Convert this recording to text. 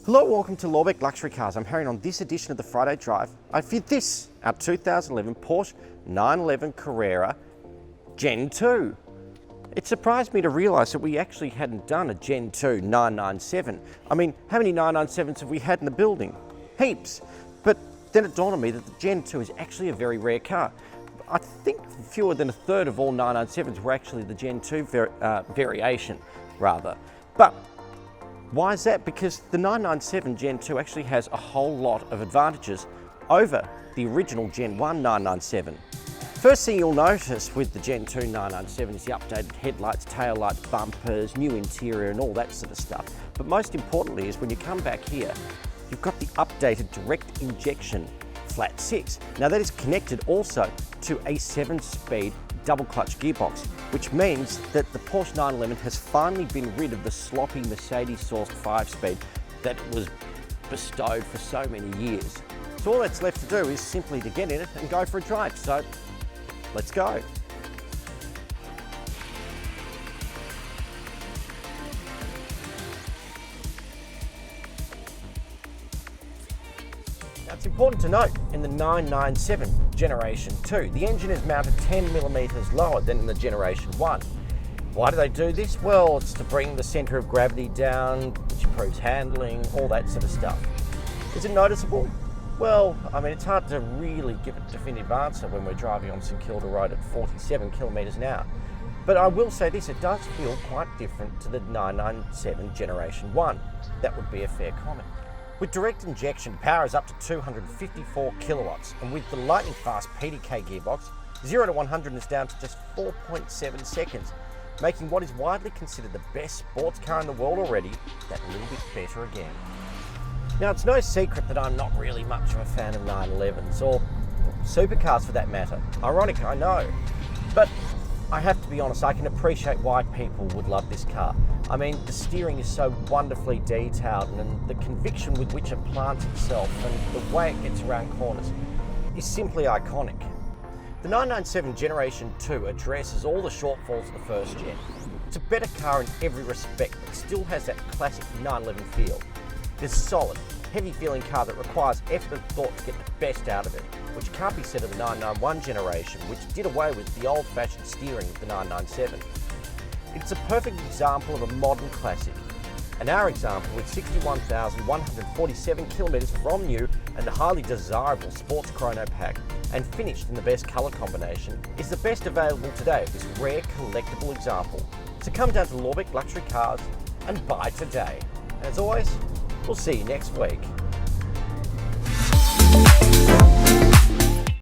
Hello, welcome to Lorbeck Luxury Cars. I'm Harry, and on this edition of the Friday Drive, I fit this, our 2011 Porsche 911 Carrera Gen 2. It surprised me to realise that we actually hadn't done a Gen 2 997. I mean, how many 997s have we had in the building? Heaps. But then it dawned on me that the Gen 2 is actually a very rare car. I think fewer than a third of all 997s were actually the Gen 2 variation, rather. But why is that? Because the 997 Gen 2 actually has a whole lot of advantages over the original Gen 1 997. First thing you'll notice with the Gen 2 997 is the updated headlights, tail lights, bumpers, new interior and all that sort of stuff. But most importantly is when you come back here, you've got the updated direct injection flat 6. Now that is connected also to a 7-speed double clutch gearbox, which means that the Porsche 911 has finally been rid of the sloppy Mercedes-sourced 5-speed that was bestowed for so many years. So all that's left to do is simply to get in it and go for a drive. So let's go. Now it's important to note in the 997 Generation 2, the engine is mounted 10mm lower than in the Generation 1. Why do they do this? Well, it's to bring the centre of gravity down, which improves handling, all that sort of stuff. Is it noticeable? Well, I mean, it's hard to really give a definitive answer when we're driving on St Kilda Road at 47 kilometres an hour. But I will say this, it does feel quite different to the 997 Generation 1. That would be a fair comment. With direct injection, power is up to 254 kilowatts, and with the lightning fast PDK gearbox, 0 to 100 is down to just 4.7 seconds, making what is widely considered the best sports car in the world already that little bit better again. Now, it's no secret that I'm not really much of a fan of 911s, or supercars for that matter. Ironic, I know, but I have to be honest, I can appreciate why people would love this car. I mean, the steering is so wonderfully detailed, and the conviction with which it plants itself and the way it gets around corners is simply iconic. The 997 Generation 2 addresses all the shortfalls of the first gen. It's a better car in every respect, but still has that classic 911 feel. It's a solid, heavy-feeling car that requires effort and thought to get the best out of it, which can't be said of the 991 generation, which did away with the old-fashioned steering of the 997. It's a perfect example of a modern classic, and our example with 61,147 kilometres from new and the highly desirable Sports Chrono Pack, and finished in the best colour combination, is the best available today of this rare collectible example. So come down to Lorbeck Luxury Cars and buy today. And as always, we'll see you next week.